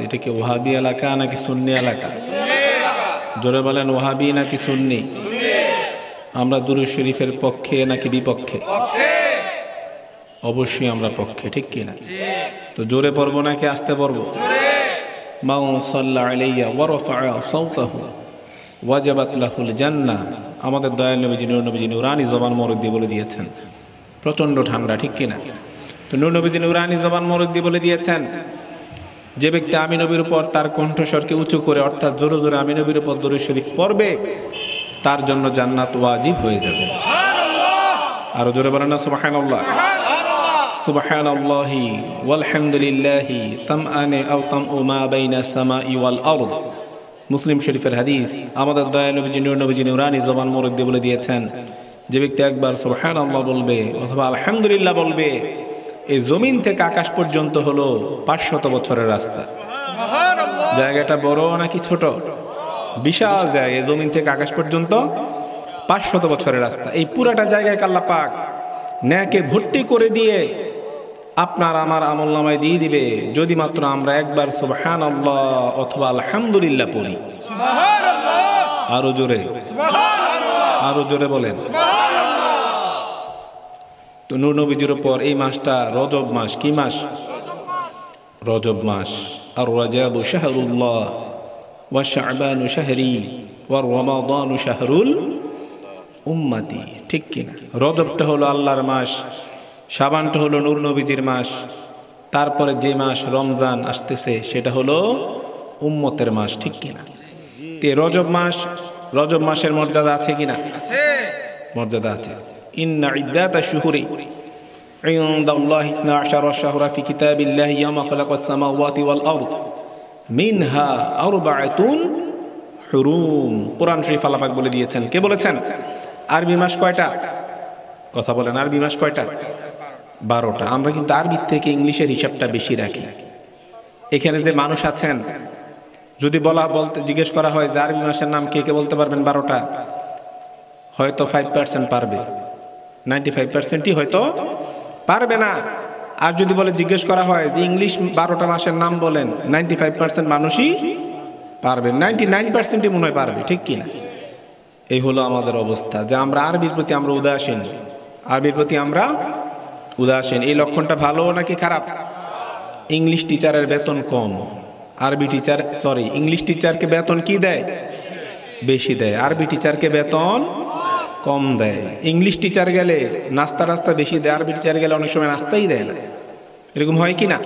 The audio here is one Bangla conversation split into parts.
এটা কি ওয়াহাবি এলাকা নাকি সুন্নি এলাকা? জোরে বলেন, ওয়াহাবি নাকি সুন্নি? আমরা দুরূদ শরীফের পক্ষে নাকি বিপক্ষে? অবশ্যই আমরা পক্ষে, ঠিক কিনা? তো জোরে পড়বো নাকি আস্তে পড়বো? মাউ সাল্লা আলাইয়া ওয়া রাফা'a সাওতাহু ওয়াজাবাত লাহুল জান্নাহ। আমাদের দয়াল নবীজি নূর নবীজি নুরানি জবান মোবারক দিয়ে বলে দিয়েছেন, প্রচন্ড ঠান্ডা, ঠিক কিনা? তো নূর নবীজি নুরানি জবান মোবারক দিয়ে বলে দিয়েছেন, যে ব্যক্তি আমি নবীর উপর তার কণ্ঠস্বরকে উঁচু করে অর্থাৎ জোরে জোরে আমি নবীর উপর দরুদ শরীফ পড়বে, তার জন্য জান্নাত ওয়াজিব হয়ে যাবে। আরো জোরে বলেন না সুবহানাল্লাহ। সুবহানাল্লাহি ওয়ালহামদুলিল্লাহি তামআনে আও তামউ মা বাইনাস সামাই ওয়াল আরদ। মুসলিম শরীফের হাদিস। আমাদের দয়াল নবীজি নূর নবীজি নুরানি জবান মোবারক দিয়ে বলে দিয়েছেন, যে ব্যক্তি একবার সুবহানাল্লাহ বলবে অথবা আলহামদুলিল্লাহ বলবে, এই জমিন থেকে আকাশ পর্যন্ত হলো 500 বছরের রাস্তা। জায়গাটা বড় নাকি ছোট? বিশাল জায়গা। জমিন থেকে আকাশ পর্যন্ত 500 বছরের রাস্তা। এই পুরাটা জায়গায় আল্লাহ পাক নেকে ভর্তি করে দিয়ে আপনার আমার আমলনামায় দিয়ে দিবে, যদি মাত্র আমরা একবার সুবহানাল্লাহ অথবা আলহামদুলিল্লাহ পড়ি। আরো জোরে, আরো জোরে বলেন। তো নূর নবীজির উপর এই মাসটা রজব মাস। কি মাস? রজব মাস। আর রজব শাহরুল্লাহ ওয়া শাবানু শাহরি ওয়া রমাদানু শাহরুল উম্মতি, ঠিক কিনা? রজবটা হলো আল্লাহর মাস, শাবানটা হলো নূর নবীজির মাস, তারপরে যে মাস রমজান আসতেছে সেটা হলো উম্মতের মাস, ঠিক কিনা? তে রজব মাস, রজব মাসের মর্যাদা আছে কিনা? মর্যাদা আছে। ইন্না ইদ্দাতাশ শুহুরি ইনদাল্লাহি 12 শাহরা ফি কিতাবিল্লাহি ইয়াওমা খালাকাস সামাওয়াতি ওয়াল আরদ মিনহা আরবাআতুন হুরুম। কোরআন শরীফ আল্লাহ পাক বলে দিয়েছেন। কে বলেছেন? আরবি মাস কয়টা? কথা বলেন, আরবি মাস কয়টা? 12টা। আমরা কিন্তু আরবির থেকে ইংলিশের হিসাবটা বেশি রাখি। এখানে যে মানুষ আছেন, যদি বলতে জিজ্ঞেস করা হয় যে আরবি মাসের নাম কে কে বলতে পারবেন 12টা, হয়তো 5% পারবে, 95%ই হয়তো পারবে না। আর যদি বলে জিজ্ঞেস করা হয় যে ইংলিশ 12টা মাসের নাম বলেন, 95% মানুষই পারবে, 99%ই মনে হয় পারবে, ঠিক কিনা? এই হলো আমাদের অবস্থা, যে আমরা আরবির প্রতি আমরা উদাসীন, আরবির প্রতি আমরা উদাসীন। এই লক্ষণটা ভালো নাকি খারাপ? ইংলিশ টিচারের বেতন কম, আরবি টিচার ইংলিশ টিচারকে বেতন কি দেয়? বেশি দেয়। আরবি টিচারকে বেতন কম দেয়। ইংলিশ টিচার গেলে নাস্তা রাস্তা বেশি দেয়, আরবি টিচার গেলে অনেক সময় নাস্তাই দেয় না। এরকম হয় কি না?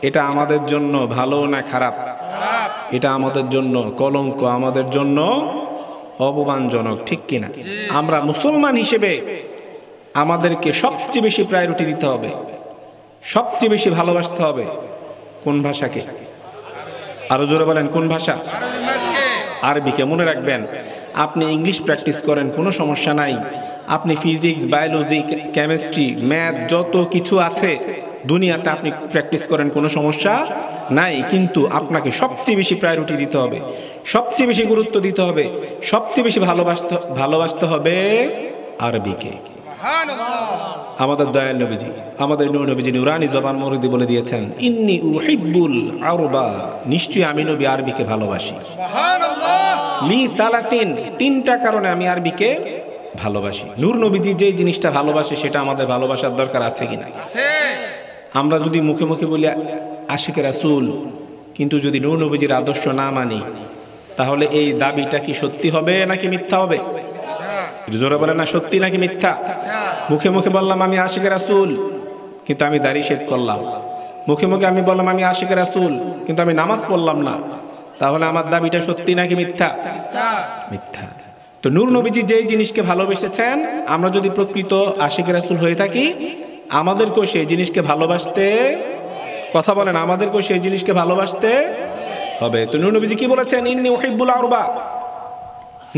এটা আমাদের জন্য ভালো না খারাপ? এটা আমাদের জন্য কলঙ্ক, আমাদের জন্য অপমানজনক, ঠিক কিনা? আমরা মুসলমান হিসেবে আমাদেরকে সবচেয়ে বেশি প্রায়োরিটি দিতে হবে, সবচেয়ে বেশি ভালোবাসতে হবে কোন ভাষাকে? আরো জোরে বলেন, কোন ভাষা? আরবিকে। মনে রাখবেন, আপনি ইংলিশ প্র্যাকটিস করেন কোনো সমস্যা নাই, আপনি ফিজিক্স, বায়োলজি, কেমিস্ট্রি, ম্যাথ যত কিছু আছে দুনিয়াতে আপনি প্র্যাকটিস করেন কোনো সমস্যা নাই, কিন্তু আপনাকে সবচেয়ে বেশি প্রায়োরিটি দিতে হবে, সবচেয়ে বেশি গুরুত্ব দিতে হবে, সবচেয়ে বেশি ভালোবাসতে হবে আরবিকে। আমাদের দয়াল নবীজি, আমাদের নূর নবীজি নুরানি জবান মোবারক দিয়ে বলে দিয়েছেন, ইন্নী উহিব্বুল আরবা, নিশ্চয়ই আমি নবী আরবিকে ভালোবাসি। লি তালাতিন, 3টা কারণে আমি আরবিকে ভালোবাসি। নূর নবীজি যে জিনিসটা ভালোবাসে সেটা আমাদের ভালোবাসার দরকার আছে কিনা? আমরা যদি মুখে মুখে বলি আশিকে রাসূল, কিন্তু যদি নূর নবীজির আদর্শ না মানি, তাহলে এই দাবিটা কি সত্যি হবে নাকি মিথ্যা হবে? জোরে বলেন না, সত্যি নাকি মিথ্যা? মুখে মুখে বললাম আমি আশিকে রাসূল, কিন্তু আমি দাড়ি শেভ করলাম। মুখে মুখে আমি বললাম আমি আশিকে রাসূল, কিন্তু আমি নামাজ পড়লাম না, তাহলে আমার দাবিটা সত্যি নাকি মিথ্যা? মিথ্যা। তো নূর নবীজি যেই জিনিসকে ভালোবেসেছেন, আমরা যদি প্রকৃত আশিকে রাসূল হয়ে থাকি, আমাদেরকেও সেই জিনিসকে ভালোবাসতে, কথা বলেন, আমাদেরকেও সেই জিনিসকে ভালোবাসতে হবে। তো নূর নবীজি কি বলেছেন? ইন্নী উহিব্বুল আরবা,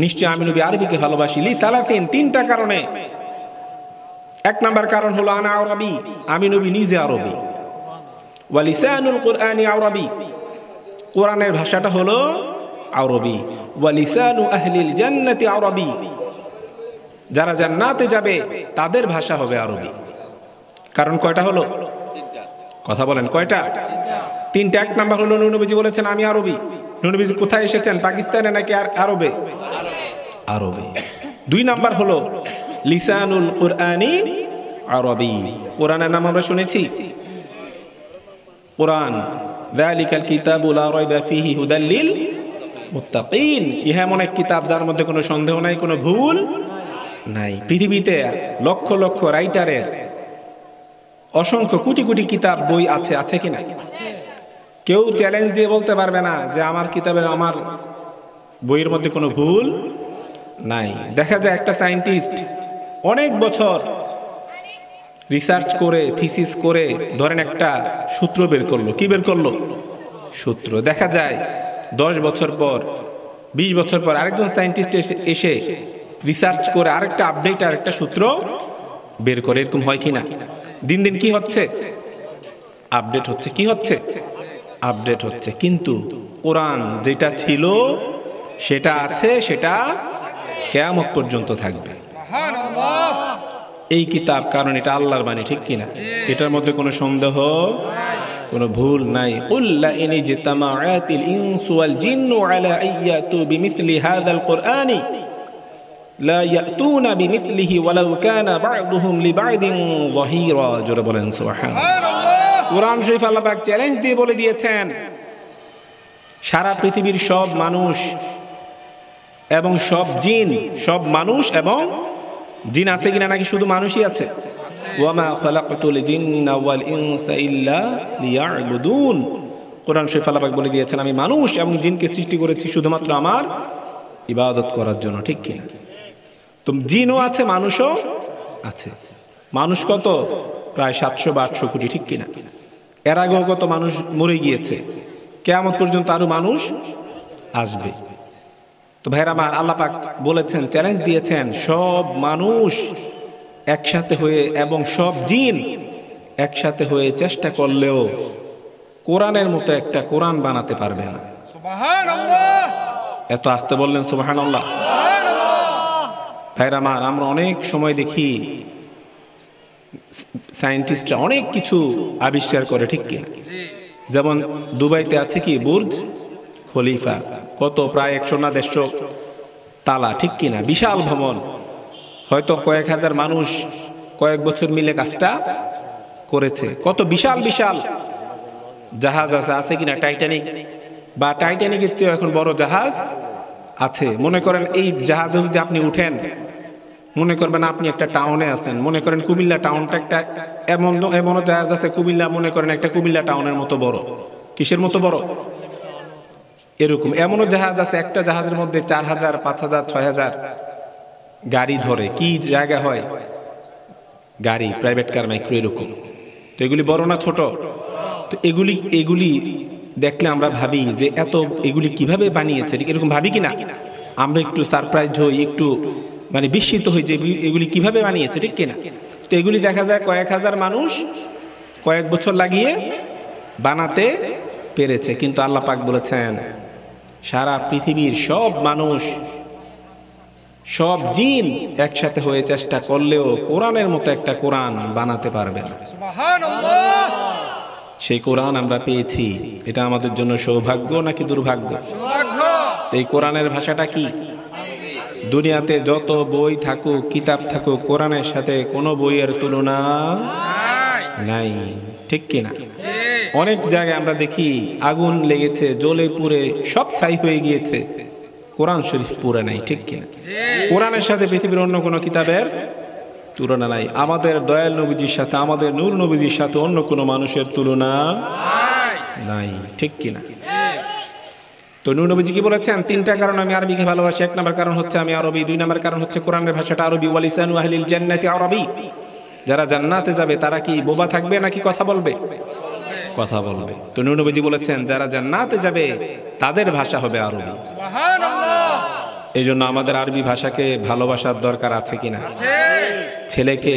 নিশ্চয় আমি নবী আরবিকে ভালোবাসি। লি তালাতিন, 3টা কারণে। 1 নাম্বার কারণ হলো আনা আরবি, আমি নবী নিজে আরবি। ওয়া লিসানুল কুরআনি আরবি, কোরআনের ভাষাটা হলো আরবি। ওয়া লিসানু আহলিল জান্নাতি আরবি, যারা জান্নাতে যাবে তাদের ভাষা হবে আরবি। কারণ কয়টা হলো? কথা বলেন কয়টা? তিনটা। এক নাম্বার হলো নূর নবীজি বলেছেন আমি আরবি। নূর নবীজি কোথায় এসেছেন? পাকিস্তানে নাকি আরবে? আরবে। দুই নাম্বার হলো লিসানুল কুরআনি আরবি। কোরআনের নাম আমরা শুনেছি, কোরআন যালিকাল কিতাবু লা রাইবা ফীহি হুদাল লিল মুত্তাকিন। ইহা এমন এক কিতাব যার মধ্যে কোনো সন্দেহ নাই, কোনো ভুল নাই। পৃথিবীতে লক্ষ লক্ষ রাইটারের অসংখ্য কোটি কোটি কিতাব বই আছে, আছে কিনা? কেউ চ্যালেঞ্জ দিয়ে বলতে পারবে না যে আমার কিতাবের, আমার বইয়ের মধ্যে কোনো ভুল নাই। দেখা যায় একটা সায়েন্টিস্ট অনেক বছর রিসার্চ করে, থিসিস করে ধরেন একটা সূত্র বের করলো। কি বের করলো? সূত্র। দেখা যায় 10 বছর পর, 20 বছর পর আরেকজন সায়েন্টিস্ট এসে রিসার্চ করে আরেকটা আপডেট, আরেকটা সূত্র বের করে। এরকম হয় কিনা? দিন দিন কি হচ্ছে? আপডেট হচ্ছে। কি হচ্ছে? আপডেট হচ্ছে। কিন্তু কোরআন যেটা ছিল সেটা আছে, সেটা কিয়ামত পর্যন্ত থাকবে। এই কিতাব, কারণ এটা আল্লাহর বাণী, ঠিক কিনা? এটার মধ্যে কোনো সন্দেহ, কোনো ভুল নাই। কুল লা ইন ইজতামাআতিল ইনসু ওয়াল জিন্নু আলা আইয়াতু বিমিসলি হাযাল কুরআনি লা ইয়াতুনা বিমিসলিহি ওয়ালাউ কানা বা'দুহুম লিবা'দিন যাহিরা। জোরে বলেন সুবহানাল্লাহ। কোরআন শরীফ আল্লাহ পাক চ্যালেঞ্জ দিয়ে বলে দিয়েছেন, সারা পৃথিবীর সব মানুষ এবং সব জিন, সব মানুষ এবং জিন আছে কিনা, নাকি শুধু মানুষই আছে? ওয়ামা খালাকতুল জিন্না ওয়াল ইনসা ইল্লা লিয়া'বুদুন। কোরআন শরীফ আল্লাহ পাক বলে দিয়েছেন আমি মানুষ এবং জিনকে সৃষ্টি করেছি শুধুমাত্র আমার ইবাদত করার জন্য, ঠিক কিনা? তো জিনও আছে, মানুষও আছে। মানুষ কত? প্রায় 700 বা 800 কোটি, ঠিক কিনা? এর আগেও কত মানুষ মরে গিয়েছে, কিয়ামত পর্যন্ত আরো মানুষ আসবে। তো ভাইরা আমার, আল্লাহ পাক বলেছেন, চ্যালেঞ্জ দিয়েছেন, সব মানুষ একসাথে হয়ে এবং সব জিন একসাথে হয়ে চেষ্টা করলেও কোরআনের মতো একটা কোরআন বানাতে পারবে না। সুবহানাল্লাহ। এত আস্তে বললেন সুবহানাল্লাহ। ভাইরা আমার, আমরা অনেক সময় দেখি সায়েন্টিস্টরা অনেক কিছু আবিষ্কার করে, ঠিক কি? যেমন দুবাইতে আছে কি বুর্জ খলিফা, কত প্রায় 100 না 150 তালা, ঠিক কিনা? বিশাল ভবন, হয়তো কয়েক হাজার মানুষ কয়েক বছর মিলে কাজটা করেছে। কত বিশাল বিশাল জাহাজ আছে কিনা? টাইটানিক বা টাইটানিকের চেয়ে এখন বড় জাহাজ আছে। মনে করেন এই জাহাজে যদি আপনি উঠেন, মনে করবেন আপনি একটা টাউনে আছেন, মনে করেন কুমিল্লা টাউনটা একটা এমন জাহাজ আছে কুমিল্লা, মনে করেন একটা কুমিল্লা টাউনের মতো বড়। কিসের মতো বড়? এরকম এমনও জাহাজ আছে, একটা জাহাজের মধ্যে 4000, 5000, 6000 গাড়ি ধরে। কি জায়গা হয়? গাড়ি, প্রাইভেট কার, মাইক্রো, এরকম। তো এগুলি বড় না ছোট? তো এগুলি দেখলে আমরা ভাবি যে এগুলি কিভাবে বানিয়েছে, ঠিক এরকম ভাবি কিনা? আমরা একটু সারপ্রাইজড হই, একটু মানে বিস্মিত হই যে এগুলি কিভাবে বানিয়েছে, ঠিক কিনা? তো এগুলি দেখা যায় কয়েক হাজার মানুষ কয়েক বছর লাগিয়ে বানাতে পেরেছে। কিন্তু আল্লাহ পাক বলেছেন, সারা পৃথিবীর সব মানুষ, সব জিন একসাথে হয়ে চেষ্টা করলেও কোরআনের মতো একটা কোরআন বানাতে পারবে না। সুবহানাল্লাহ। সেই কোরআন আমরা পেয়েছি, এটা আমাদের জন্য সৌভাগ্য নাকি দুর্ভাগ্য? সৌভাগ্য। এই কোরআনের ভাষাটা কি? দুনিয়াতে যত বই থাকুক, কিতাব থাকুক, কোরআনের সাথে কোনো বইয়ের তুলনা নাই, ঠিক কিনা? অনেক জায়গায় আমরা দেখি আগুন লেগেছে, জ্বলে পুড়ে সব ছাই হয়ে গিয়েছে, কোরআন শরীফ পুরে নাই, ঠিক কিনা? কোরআনের সাথে পৃথিবীর অন্য কোনো কিতাবের তুলনা নাই। আমাদের দয়াল নবীজির সাথে, আমাদের নূর নবীজির সাথে অন্য কোনো মানুষের তুলনা নাই, ঠিক কিনা? তো নূর নবীজি কি বলেছেন? 3টা কারণ আমি আরবিকে ভালোবাসি। 1 নম্বর কারণ হচ্ছে আমি আরবি, 2 নম্বর কারণ হচ্ছে কোরআনের ভাষাটা আরবি। ওয়ালিসানু আহলিল জান্নাতি আরবি। যারা জান্নাতে যাবে তারা কি বোবা থাকবে নাকি কথা বলবে? কথা বলবে। তো নূর নবীজি বলেছেন, যারা জান্নাতে যাবে তাদের ভাষা হবে আরবি। সুবহানাল্লাহ। এই জন্য আমাদের আরবি ভাষাকে ভালোবাসার দরকার আছে কিনা? ছেলেকে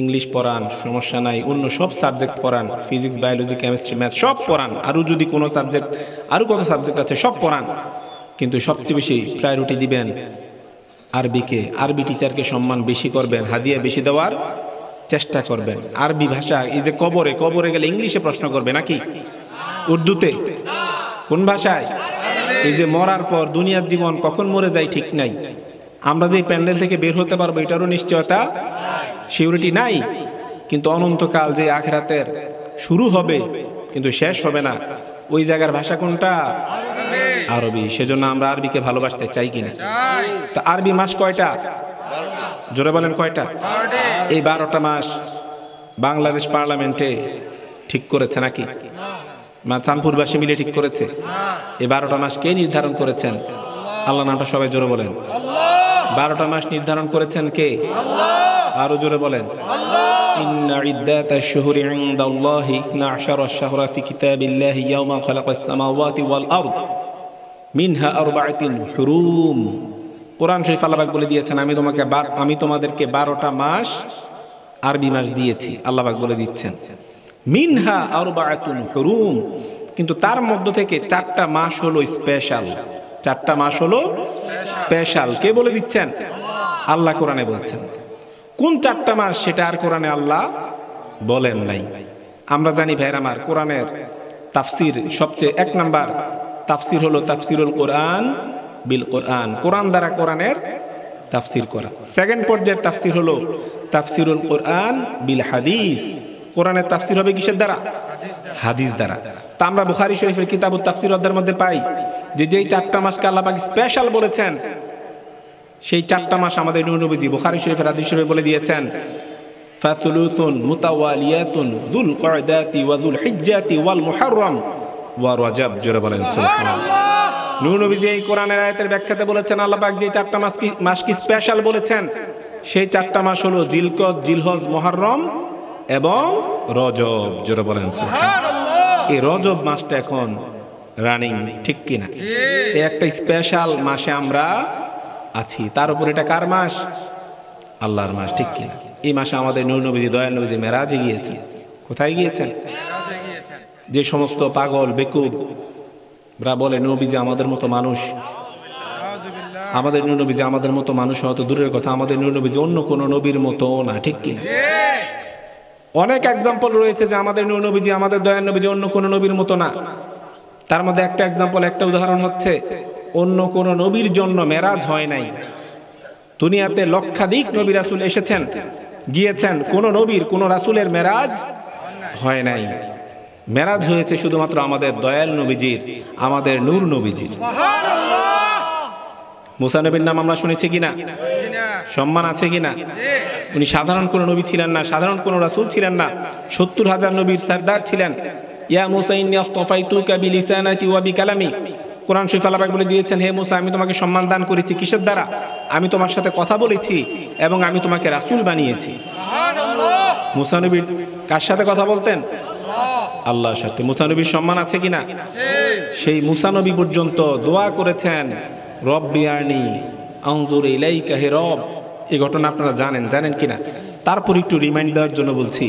ইংলিশ পড়ান, সমস্যা নাই, অন্য সব সাবজেক্ট পড়ান, ফিজিক্স, বায়োলজি, কেমিস্ট্রি, ম্যাথ সব পড়ান, আরও যদি কোনো সাবজেক্ট, আরও কত সাবজেক্ট আছে সব পড়ান, কিন্তু সবচেয়ে বেশি প্রায়োরিটি দিবেন আরবিকে। আরবি টিচারকে সম্মান বেশি করবেন, হাদিয়া বেশি দেওয়ার চেষ্টা করবেন। আরবি ভাষা, এই যে কবরে গেলে ইংলিশে প্রশ্ন করবে নাকি উর্দুতে? কোন ভাষায়? এই যে মরার পর দুনিয়ার জীবন কখন মরে যায় ঠিক নাই, আমরা যে প্যান্ডেল থেকে বের হতে পারবো এটারও নিশ্চয়তা, সিউরিটি নাই। কিন্তু অনন্তকাল যে আখিরাতের শুরু হবে কিন্তু শেষ হবে না, ওই জায়গার ভাষা কোনটা? আরবি। সেজন্য আমরা আরবিকে ভালোবাসতে চাই কিনা? তা আরবি মাস কয়টা? জোরে বলেন কয়টা? এই 12টা মাস বাংলাদেশ পার্লামেন্টে ঠিক করেছে নাকি? চাঁদপুরবাসী মিলে ঠিক করেছে? এই 12টা মাস কে নির্ধারণ করেছেন? আল্লাহ নামটা সবাই জোরে বলেন। 12টা মাস নির্ধারণ করেছেন কে? আরো জোরে বলেন। ইন্না ইদ্দাতাশ শুহুরি ইনদাল্লাহি 12 শাহরা ফি কিতাবিল্লাহি ইয়াওমা খালাকাস সামাওয়াতি ওয়াল আরদ মিনহা আরবাআতুন হুরুম। কোরআন শরীফ আল্লাহ পাক বলে দিয়েছেন, আমি তোমাদেরকে 12টা মাস আরবি মাস দিয়েছি। আল্লাহ পাক বলে দিচ্ছেন মিনহা আরবাআতুন হুরুম, কিন্তু তার মধ্য থেকে 4টা মাস হলো স্পেশাল। 4টা মাস হলো স্পেশাল। কে বলে দিচ্ছেন? আল্লাহ কোরআনে বলছেন। কোন 4টা মাস সেটা আর কোরআনে আল্লাহ বলেন নাই। আমরা জানি ভাইয়ের আমার, কোরআনের তাফসির সবচেয়ে 1 নাম্বার তাফসির হলো তাফসিরুল কোরআন বিল কোরআন, কোরআন দ্বারা কোরআনের তাফসির করা। সেকেন্ড পর্যায়ের তাফসির হলো তাফসিরুল কোরআন বিল হাদিস, কোরআনের তাফসির হবে কিসের দ্বারা? হাদিস দ্বারা। তা আমরা বুখারী শরীফের কিতাবুত তাফসির অধ্যায়ের মধ্যে পাই যে যেই 4টা মাসকে আল্লাহ পাক স্পেশাল বলেছেন, সেই 4টা মাস আমাদের নবীজি বুখারী শরীফের হাদিস শরীফে বলে দিয়েছেন ফাতুলুতুন মুতাওয়ালিয়াতুন যুল কয়দাতি ওয়া যুল হিজ্জাতি ওয়াল মুহররম ওয়া রজব। জোরে বলেন সুবহানাল্লাহ। নবীজি এই কোরআনের আয়াতের ব্যাখ্যাতে বলেছেন আল্লাহ পাক যে 4টা মাস কি স্পেশাল বলেছেন, সেই 4টা মাস হলো জিলকদ, জিলহজ, মুহররম এবং রজব। জোরে বলেন সুবহানাল্লাহ। এই রজব মাসটা এখন রানিং, ঠিক কিনা? এই একটা স্পেশাল মাসে আমরা আছি। তার উপর এটা কার মাস? আল্লাহর মাস, ঠিক কিনা? এই মাসে আমাদের নূর নবীজি, দয়াল নবীজি মেরাজে গিয়েছেন। কোথায় গিয়েছেন? যে সমস্ত পাগল বেকুবরা বলে নবীজি আমাদের মতো মানুষ, আমাদের নূর নবীজি আমাদের মতো মানুষ হয়তো দূরের কথা, আমাদের নূর নবীজি অন্য কোন নবীর মতো না, ঠিক কিনা? অনেক এক্সাম্পল রয়েছে যে আমাদের নূর নবীজি, আমাদের দয়াল নবীজি অন্য কোন নবীর মতো না। তার মধ্যে একটা এক্সাম্পল, একটা উদাহরণ হচ্ছে অন্য কোন নবীর জন্য মেরাজ হয় নাই। দুনিয়াতে লক্ষাধিক নবী রাসূল এসেছেন গিয়েছেন, কোন নবীর কোন রাসূলের মেরাজ হয় নাই। মেরাজ হয়েছে শুধুমাত্র আমাদের দয়াল নবীজির, আমাদের নূর নবীজির। মুসা নবীর নাম আমরা শুনেছি কিনা? সম্মান আছে কিনা? উনি সাধারণ কোন নবী ছিলেন না, সাধারণ কোন রাসূল ছিলেন না, 70,000 নবীর সরদার ছিলেন। ইয়া মুসা ইন্নী আসতাফাইতুকা বিলিসানাতি ওয়া বিকালামি। কোরআন শরীফ আল্লাহ পাক বলে দিয়েছেন, হে মুসা আমি তোমাকে সম্মান দান করেছি কিসের দ্বারা? আমি তোমার সাথে কথা বলেছি এবং আমি তোমাকে রাসূল বানিয়েছি। সুবহানাল্লাহ। মুসা নবী কার সাথে কথা বলতেন? আল্লাহর সাথে। মুসা নবীর সম্মান আছে কিনা? সেই মুসা নবী পর্যন্ত দোয়া করেছেন, রব্বি আরনি আনজুর ইলাইকা, হে রব। এই ঘটনা আপনারা জানেন কিনা? তারপর একটু রিমাইন্ড দেওয়ার জন্য বলছি।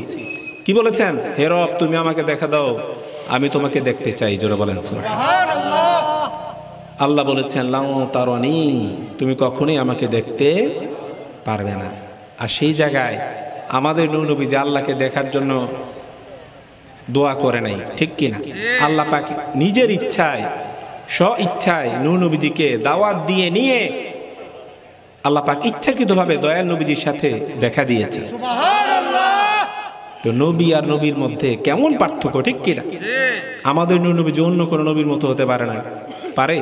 কি বলেছেন? হে রব তুমি আমাকে দেখা দাও, আমি তোমাকে দেখতে চাই। জোরে বলেন সুবহানাল্লাহ। আল্লাহ বলেছেন লাউ তারানি, তুমি কখনোই আমাকে দেখতে পারবে না। আর সেই জায়গায় আমাদের নূর নবী যে আল্লাহকে দেখার জন্য দোয়া করে নাই, ঠিক কিনা? আল্লাহ পাক নিজের ইচ্ছায়, স্ব ইচ্ছায় নূর নবীজিকে দাওয়াত দিয়ে নিয়ে আল্লাহ পাক ইচ্ছাকৃতভাবে দয়াল নবীজির সাথে দেখা দিয়েছে। সুবহানাল্লাহ। তো নবী আর নবীর মধ্যে কেমন পার্থক্য, ঠিক কিনা? আমাদের নূর নবীজি অন্য কোন নবীর মতো হতে পারে না, পারে?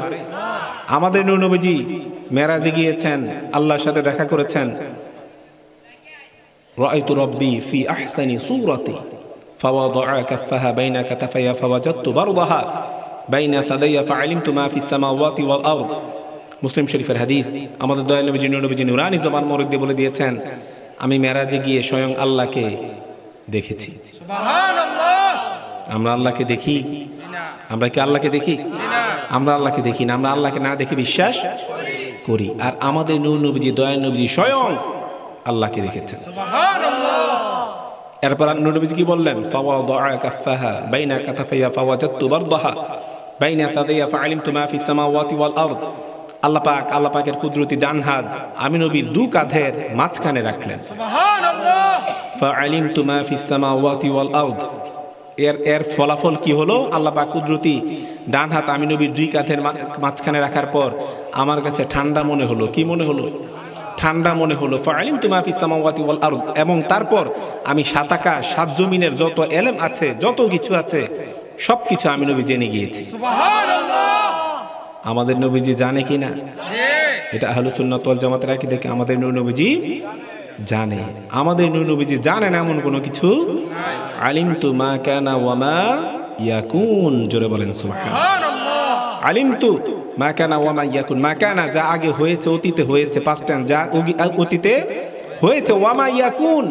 আমাদের নূর নবীজি মেরাজে গিয়েছেন, আল্লাহর সাথে দেখা করেছেন। রাআইতু রাব্বি ফি আহসানি সূরাতি ফাওয়াদা'a কাফফাহা বাইনা কাতাফায়া ফাওয়াজাদতু বারদাহা বাইনা সাদাইয়া ফাআলিমতু মা ফিস সামাওয়াতি ওয়াল আরদ। মুসলিম শরীফের হাদিস। আমাদের দয়াল নবীজি নূর নবীজি নুরানি জবান মোবারক দিয়ে বলে দিয়েছেন, আমি মেরাজে গিয়ে স্বয়ং আল্লাহকে দেখেছি। সুবহানাল্লাহ। আমরা আল্লাহকে দেখি? আমরা কি আল্লাহকে দেখি? আমরা আল্লাহকে দেখি না, আমরা আল্লাহকে না দেখে বিশ্বাস করি। আর আমাদের নূর নবীজি, দয়াল নবীজি স্বয়ং আল্লাহকে দেখেছেন। সুবহানাল্লাহ। এরপর নূর নবীজি কি বললেন? ফাওয়াদা'a কাফফাহা বাইনা কাতাফায়া ফাওয়াজাদতু বারদাহা বাইনা সাদাইয়া ফাআলিমতু মা ফিস সামাওয়াতি ওয়াল আরদ। আল্লাহ পাকের কুদরতি ডান হাত আমি নবীর দু কাঁধের মাঝখানে রাখলেন। সুবহানাল্লাহ। ফাআলিমতু মা ফিস সামাওয়াতি ওয়াল আরদ, এর ফলাফল কি হলো? আল্লাহ পাক কুদরতি ডান হাত আমি নবীর দুই কাঁধের মাঝখানে রাখার পর আমার কাছে ঠান্ডা মনে হলো। কি মনে হলো? ঠান্ডা মনে হলো। ফাআলিমতু মা ফিস সামাওয়াতি ওয়াল আরদ, এবং তারপর আমি সাত আকাশ সাত জমিনের যত এলেম আছে, যত কিছু আছে, সব কিছু আমি নবী জেনে গিয়েছি। সুবহানাল্লাহ। আমাদের নবীজি জানে কি না? এটা আহলুস সুন্নাত ওয়াল জামাতের আকীদা, দেখে আমাদের নবীজি জানে। আমাদের নবীজি জানেন এমন কোনো কিছু নাই। আলিমতু মা কানা ওয়া মা ইয়াকুন, জোরে বলেন সুবহানাল্লাহ। আলিমতু মা কানা ওয়া মা ইয়াকুন, মা কানা যা আগে হয়েছে, অতীতে হয়েছে, পাস্ট টেন্স যা অতীতে হয়েছে, ওয়া মা ইয়াকুন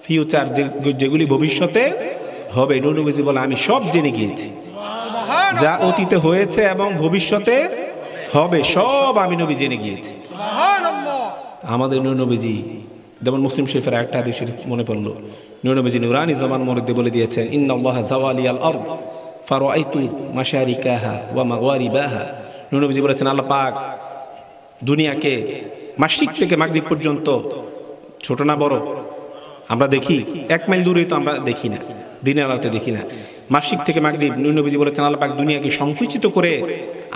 ফিউচার যেগুলি ভবিষ্যতে হবে, নবীজি বলে আমি সব জেনে গিয়েছি। যা অতীতে হয়েছে এবং ভবিষ্যতে হবে সব আমি নবী জেনে গিয়েছি। আমাদের নবীজি যেমন মুসলিম শরীফের একটা হাদিস শরীফ মনে পড়লো, নবীজি নুরানি জবান মধ্যে বলে দিয়েছেন, ইন্নাল্লাহা যাওয়ালিয়াল আরদ ফারাআইতু মাশারিকাহা ওয়া মাগরিবাহা। নবীজি বলেছেন আল্লাহ পাক দুনিয়াকে মাশরিক থেকে মাগরিব পর্যন্ত, ছোট না বড় আমরা দেখি, 1 মাইল দূরে তো আমরা দেখি না, দিনের আলোতে দেখি না। মাশরিক থেকে মাগরিব নবীজি বলেছেন আল্লাহ পাক দুনিয়াকে সংকুচিত করে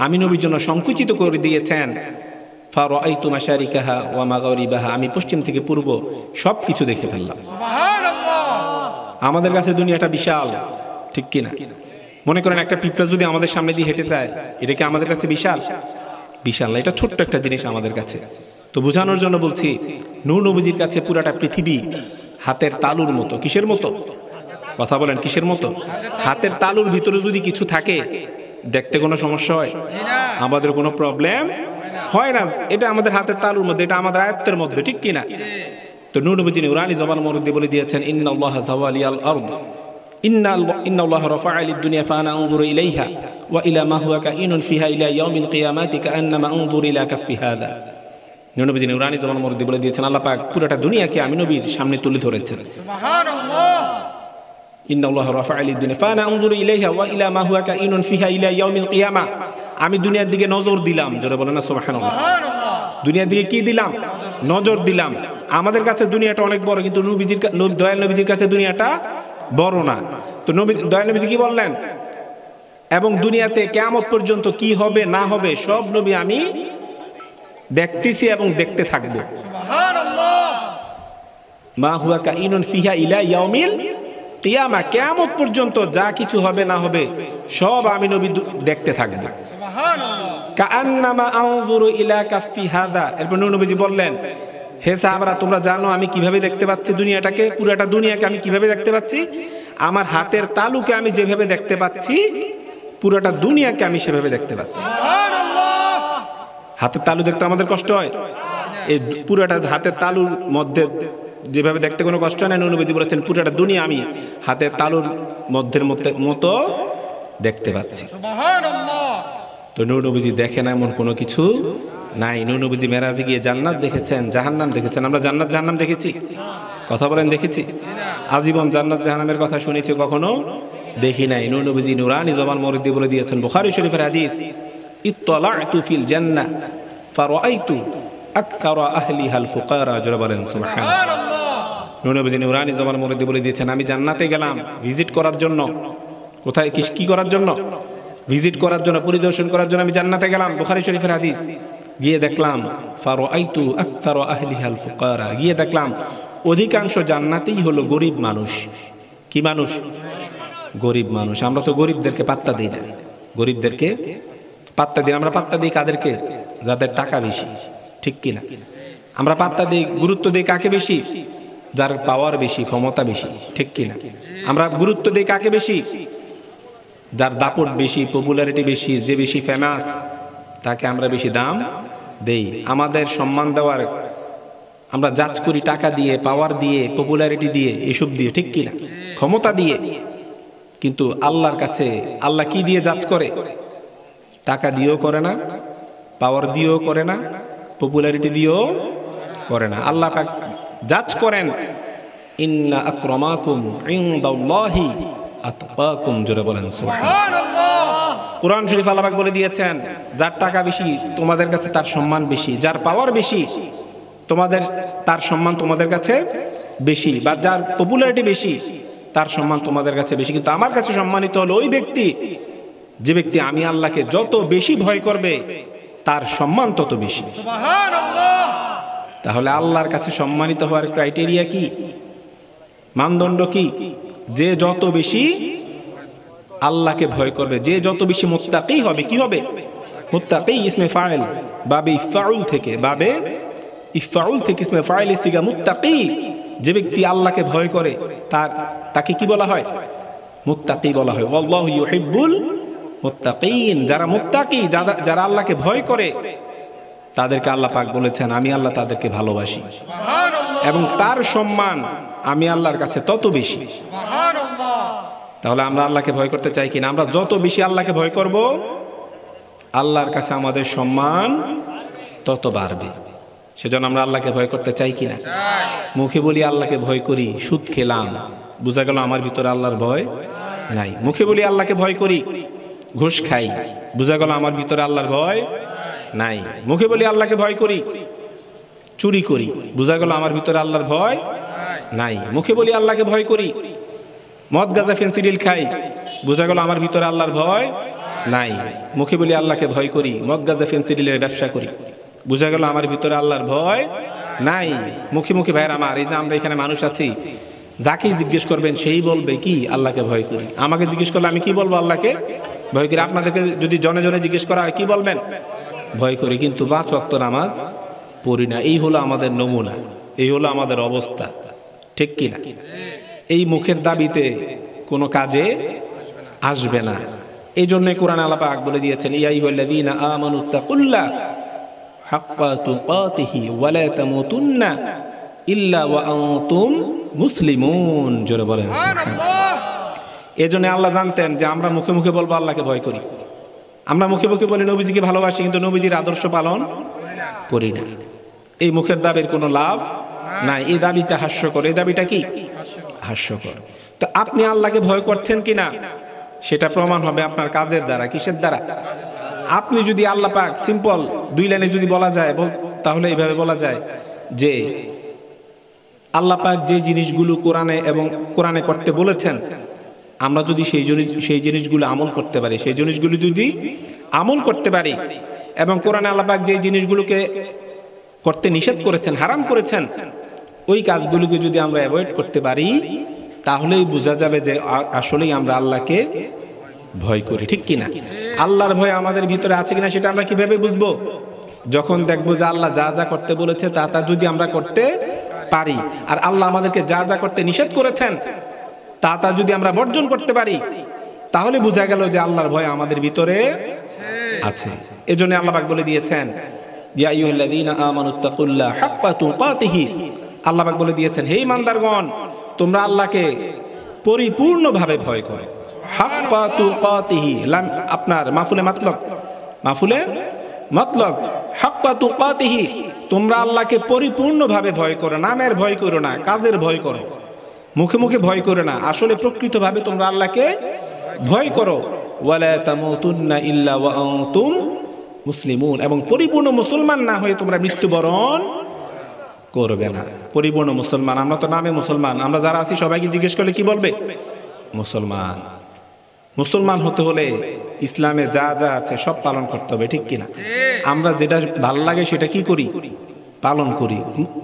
আমি নবীর জন্য সংকুচিত করে দিয়েছেন। ফারাআইতু মাশারিকাহা ওয়া মাগরিবাহা, আমি পশ্চিম থেকে পূর্ব সব কিছু দেখে ফেললাম। সুবহানাল্লাহ। আমাদের কাছে দুনিয়াটা বিশাল, ঠিক কি না? মনে করেন একটা পিঁপড়া যদি আমাদের সামনে দিয়ে হেঁটে যায়, এটা কি আমাদের কাছে বিশাল? বিশাল না, এটা ছোট্ট একটা জিনিস আমাদের কাছে। তো বোঝানোর জন্য বলছি, নবীজির কাছে পুরাটা পৃথিবী হাতের তালুর মতো। কিসের মতো? কথা বলেন, কিসের মতো? হাতের তালুর ভিতরে যদি কিছু থাকে, দেখতে কোনো সমস্যা হয়? আমাদের কোনো প্রবলেম হয় না। এটা আমাদের হাতের তালুর মধ্যে, এটা আমাদের আয়ত্তের মধ্যে, ঠিক কি না? তো নবীজি নুরানি জবান মধ্যে বলে দিয়েছেন, ইন্নাল্লাহা যাওয়ালিয়াল আরদ ইন্নাল্লাহা রাফা'a লিদ-দুনিয়া ফাআনা আনজুরু ইলাইহা ওয়া ইলা মা হুয়া কাইনুন ফিহা ইলা ইয়াউমিল কিয়ামাতি কাআন্নামা আনজুরু ইলা কাফফি হাদা। নবীজি নুরানি জবান মধ্যে বলে দিয়েছেন আল্লাহ পাক পুরোটা দুনিয়াকে আমি নবীর সামনে তুলে ধরেছেন। সুবহানাল্লাহ। ইন্নাল্লাহা রাফা'a লিদ-দুনিয়া ফাআনা আনজুরু ইলাইহা ওয়া ইলা মা হুয়া কাইনুন ফিহা ইলা ইয়াউমিল কিয়ামা। আমি দুনিয়ার দিকে নজর দিলাম, জোরে বলেন না সুবহানাল্লাহ। দুনিয়ার দিকে কি দিলাম? নজর দিলাম। আমাদের কাছে দুনিয়াটা অনেক বড়, কিন্তু নবীজির দয়াল নবীজির কাছে দুনিয়াটা বড় না। তো দয়াল নবীজি কি বললেন? এবং দুনিয়াতে কিয়ামত পর্যন্ত কি হবে না হবে সব নবী আমি দেখতেছি এবং দেখতে থাকবো। সুবহানাল্লাহ। মা হুয়া কাইনুন ফিহা ইলা ইয়াউমিল কিয়ামা, কিয়ামত পর্যন্ত যা কিছু হবে না হবে সব আমি নবী দেখতে থাকবো। সুবহানাল্লাহ। কাআন্নামা আনজুরু ইলা কাফফি হাদা। এরপর নবীজি বললেন, হে সাহাবারা, তোমরা জানো আমি কিভাবে দেখতে পাচ্ছি দুনিয়াটাকে, পুরোটা দুনিয়াকে আমি কিভাবে দেখতে পাচ্ছি? আমার হাতের তালুকে আমি যেভাবে দেখতে পাচ্ছি, পুরোটা দুনিয়াকে আমি সেভাবে দেখতে পাচ্ছি। সুবহানাল্লাহ। হাতের তালু দেখতে আমাদের কষ্ট হয়? এই পুরোটা হাতের তালুর মধ্যে যেভাবে দেখতে কোনো কষ্ট হয় না। নবীজি বলেছেন পুরোটা দুনিয়া আমি হাতের তালুর মধ্যের মতো দেখতে পাচ্ছি। সুবহানাল্লাহ। তো নবীজি দেখেন এমন কোনো কিছু নাই। নবীজি মেরাজে গিয়ে জান্নাত দেখেছেন, জাহান্নাম দেখেছেন। আমরা জান্নাত জাহান্নাম দেখেছি? কথা বলেন, দেখেছি? আজীবন জান্নাত জাহান্নামের কথা শুনেছি, কখনো দেখি নাই। নবীজি নুরানি জবান মধ্যে বলে দিয়েছেন, বুখারী শরীফের হাদিস, ইত্তালা'তু ফিল জান্নাহ ফারাআইতু আকতারা আহলিহাল ফুকারা। জোরে বলেন সুবহানাল্লাহ। নবীজি নুরানি জবান মধ্যে বলে দিয়েছেন, আমি জান্নাতে গেলাম ভিজিট করার জন্য। কোথায়? কি করার জন্য? ভিজিট করার জন্য, পরিদর্শন করার জন্য আমি জান্নাতে গেলাম। বুখারী শরীফের হাদিস। গিয়ে দেখলাম ফারাআইতু আকতারা আহলিহাল ফুকারা, গিয়ে দেখলাম অধিকাংশ জান্নাতেই হলো গরিব মানুষ। কি মানুষ? গরিব মানুষ। আমরা তো গরিবদেরকে পাত্তা দিই না। গরিবদেরকে পাত্তা দিই। আমরা পাত্তা দিই কাদেরকে? যাদের টাকা বেশি, ঠিক কি না? আমরা পাত্তা দিই, গুরুত্ব দিই কাকে বেশি? যার পাওয়ার বেশি, ক্ষমতা বেশি, ঠিক কি না? আমরা গুরুত্ব দিই কাকে বেশি? যার দাপট বেশি, পপুলারিটি বেশি, যে বেশি ফেমাস, তাকে আমরা বেশি দাম দেই। আমাদের সম্মান দেওয়ার আমরা জাজ করি টাকা দিয়ে, পাওয়ার দিয়ে, পপুলারিটি দিয়ে, এসব দিয়ে, ঠিক কি না? ক্ষমতা দিয়ে। কিন্তু আল্লাহর কাছে আল্লাহ কি দিয়ে জাজ করে? টাকা দিয়েও করে না, পাওয়ার দিয়েও করে না, পপুলারিটি দিয়েও করে না। আল্লাহ পাক জাজ করেন, ইন্না আকরামাকুম ইনদাল্লাহি আতকাকুম। জোরে বলেন সুবহানাল্লাহ। কোরআন শরীফ আল্লাহ পাক বলে দিয়েছেন, যার টাকা বেশি তোমাদের কাছে তার সম্মান বেশি, যার পাওয়ার বেশি তোমাদের তার সম্মান তোমাদের কাছে বেশি, বা যার পপুলারিটি বেশি তার সম্মান তোমাদের কাছে বেশি। কিন্তু আমার কাছে সম্মানিত হলো ওই ব্যক্তি যে ব্যক্তি আমি আল্লাহকে যত বেশি ভয় করবে তার সম্মান তত বেশি। সুবহানাল্লাহ। তাহলে আল্লাহর কাছে সম্মানিত হওয়ার ক্রাইটেরিয়া কি, মানদণ্ড কি? যে যত বেশি আল্লাহকে ভয় করবে, যে যত বেশি মুত্তাকি হবে। কি হবে? মুত্তাকি ইসমে ফাইল, বাবে ইফাউল থেকে, বাবে ইফাউল থেকে ইসমে ফাইল সিগা মুত্তাকি। যে ব্যক্তি আল্লাহকে ভয় করে তাকে কি বলা হয়? মুত্তাকি বলা হয়। আল্লাহু ইউহিব্বুল মুত্তাকিন। যারা মুত্তাকি, যারা আল্লাহকে ভয় করে তাদেরকে আল্লাহ পাক বলেছেন আমি আল্লাহ তাদেরকে ভালোবাসি, এবং তার সম্মান আমি আল্লাহর কাছে তত বেশি। তাহলে আমরা আল্লাহকে ভয় করতে চাই কিনা? আমরা যত বেশি আল্লাহকে ভয় করব আল্লাহর কাছে আমাদের সম্মান তত বাড়বে। সেজন্য আমরা আল্লাহকে ভয় করতে চাই কিনা? মুখে বলি আল্লাহকে ভয় করি, সুদ খেলাম, বোঝা গেল আমার ভিতরে আল্লাহর ভয় নাই। মুখে বলি আল্লাহকে ভয় করি, ঘুষ খাই, বোঝা গেল আমার ভিতরে আল্লাহর ভয় নাই। মুখে বলি আল্লাহকে ভয় করি, চুরি করি, বোঝা গেল আমার ভিতরে আল্লাহর ভয় নাই। মুখে বলি আল্লাহকে ভয় করি, মদ গাঁজা ফেন্সিডিল খাই, বোঝা গেল আমার ভিতরে আল্লাহর ভয় নাই। মুখে বলি আল্লাহকে ভয় করি, মদ গাঁজা ফেন্সিডিলের ব্যবসা করি, বোঝা গেল আমার ভিতরে আল্লাহর ভয় নাই। মুখে মুখে ভাইয়ের আমার, এই যে আমরা এখানে মানুষ আছি, যাকে জিজ্ঞেস করবেন সেই বলবে কি আল্লাহকে ভয় করি। আমাকে জিজ্ঞেস করলে আমি কি বলবো? আল্লাহকে ভয় করি। আপনাদেরকে যদি জনে জনে জিজ্ঞেস করা হয় কি বলবেন? ভয় করি। কিন্তু 5 ওয়াক্ত নামাজ পড়ি না। এই হলো আমাদের নমুনা, এই হলো আমাদের অবস্থা, ঠিক কিনা? এই মুখের দাবিতে কোনো কাজে আসবে না। এই জন্য কোরআন আল্লাহ পাক বলে দিয়েছেন ইয়া আইয়ুহাল্লাযীনা আমানুত্তাকুল্লাহ হাক্কা তুকাতিহি ওয়া লা তামুতুন্না ইল্লা ওয়া আনতুম মুসলিমুন। জোরে বলেন সুবহানাল্লাহ। এজন্য আল্লাহ জানতেন যে আমরা মুখে মুখে বলবো আল্লাহকে ভয় করি, আমরা মুখে মুখে বলি নবীজিকে ভালোবাসি, কিন্তু নবীজির আদর্শ পালন করি না। এই মুখের দাবির কোনো লাভ নাই। এই দাবিটা হাস্যকর। এই দাবিটা কি? হাস্যকর। তো আপনি আল্লাহকে ভয় করছেন কিনা সেটা প্রমাণ হবে আপনার কাজের দ্বারা। কিসের দ্বারা? আপনি যদি আল্লাহ পাক সিম্পল 2 লাইনে যদি বলা যায়, তাহলে এইভাবে বলা যায় যে আল্লাহ পাক যে জিনিসগুলো কোরআনে করতে বলেছেন, আমরা যদি সেই জিনিসগুলো আমল করতে পারি, সেই জিনিসগুলো যদি আমল করতে পারি, এবং কোরআনে আল্লাহ পাক যে জিনিসগুলোকে করতে নিষেধ করেছেন, হারাম করেছেন, ওই কাজগুলোকে যদি আমরা অ্যাভয়েড করতে পারি, তাহলেই বোঝা যাবে যে আসলেই আমরা আল্লাহকে ভয় করি, ঠিক কিনা? আল্লাহর ভয় আমাদের ভিতরে আছে কিনা সেটা আমরা কিভাবে বুঝবো? যখন দেখবো যে আল্লাহ যা যা করতে বলেছে তা যদি আমরা করতে পারি, আর আল্লাহ আমাদেরকে যা যা করতে নিষেধ করেছেন তা যদি আমরা বর্জন করতে পারি, তাহলে বোঝা গেল যে আল্লাহর ভয় আমাদের ভিতরে আছে। এজন্য আল্লাহ পাক বলে দিয়েছেন ইয়া আইয়ুহাল্লাযীনা আমানুত্তাকুল্লাহ হাক্কা তুকাতিহি। আল্লাহ পাক বলে দিয়েছেন হে ইমানদারগণ, তোমরা আল্লাহকে পরিপূর্ণভাবে ভয় করো। হাক্কা তুকাতিহি, আপনার মাফুলে মতলব হাক্কা তুকাতিহি, তোমরা আল্লাহকে পরিপূর্ণভাবে ভয় করো। নামের ভয় করো না, কাজের ভয় করো। মুখে মুখে ভয় করো না, আসলে প্রকৃতভাবে তোমরা আল্লাহকে ভয় করো। ওয়ালা তামুতুন্না ইল্লা ওয়া আনতুম মুসলিমুন, এবং পরিপূর্ণ মুসলমান না হয়ে তোমরা মৃত্যুবরণ করবে না। পরিপূর্ণ মুসলমান, আমরা তো নামে মুসলমান, আমরা যারা আছি সবাইকে জিজ্ঞেস করলে কি বলবে? মুসলমান। মুসলমান হতে হলে ইসলামে যা যা আছে সব পালন করতে হবে, ঠিক কিনা? আমরা যেটা ভালো লাগে সেটা কি করি? পালন করি।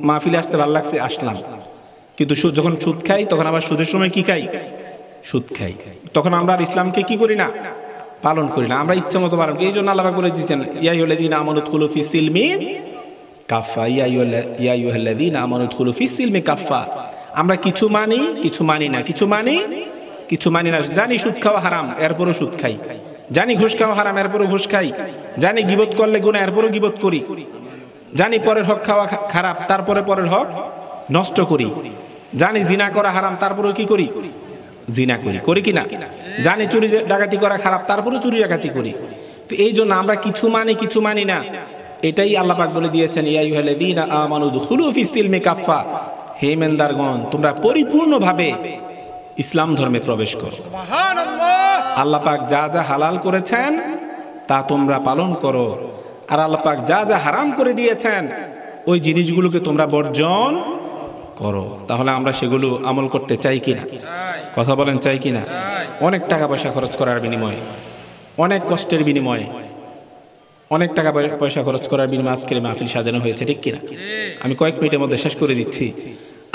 মাহফিলে আসতে ভালো লাগছে, আসলাম, কিন্তু যখন সুদ খাই তখন আবার সুদের সময় কি খাই? সুদ খাই। তখন আমরা আর ইসলামকে কি করি না? পালন করি না। আমরা ইচ্ছা মতো পালন করি। এই জন্য আল্লাহ পাক বলে দিয়েছেন ইয়া আইয়ুহাল্লাযীনা আমানু উদখুলু ফিস সিলমি কাফা, ইয়া আইয়ুহাল্লাযীনা আমানু উদখুলু ফিস সিলমি কাফা। আমরা কিছু মানি, কিছু মানি না, কিছু মানি না। জানি সুদ খাওয়া হারাম, এরপরও সুদ খাই। জানি ঘুষ খাওয়া হারাম, এরপরও ঘুষ খাই। জানি গীবত করলে গুনাহ, এরপরও গীবত করি। জানি পরের হক খাওয়া খারাপ, তারপরে পরের হক নষ্ট করি। জানি জিনা করা হারাম, তারপরেও কি করি? জিনা করি কিনা? জানি চুরি ডাকাতি করা খারাপ, তারপরেও চুরি ডাকাতি করি। তো এই জন্য আমরা কিছু মানি, কিছু মানি না। এটাই আল্লাহ পাক বলে দিয়েছেন ইয়া আইয়ুহাল্লাযীনা আমানু উদখুলু ফিস সিলমি কাফা, হে ইমানদারগণ তোমরা পরিপূর্ণভাবে ইসলাম ধর্মে প্রবেশ করো। সুবহানাল্লাহ। আল্লাহ পাক যা যা হালাল করেছেন তা তোমরা পালন করো, আর আল্লাহ পাক যা যা হারাম করে দিয়েছেন ওই জিনিসগুলোকে তোমরা বর্জন করো। তাহলে আমরা সেগুলো আমল করতে চাই কিনা? কথা বলেন, চাই কিনা? অনেক টাকা পয়সা খরচ করার বিনিময়ে, অনেক কষ্টের বিনিময়ে, অনেক টাকা পয়সা খরচ করার বিনিময়ে আজকের এই মাহফিল সাজানো হয়েছে, ঠিক কিনা? আমি কয়েক মিনিটের মধ্যে শেষ করে দিচ্ছি।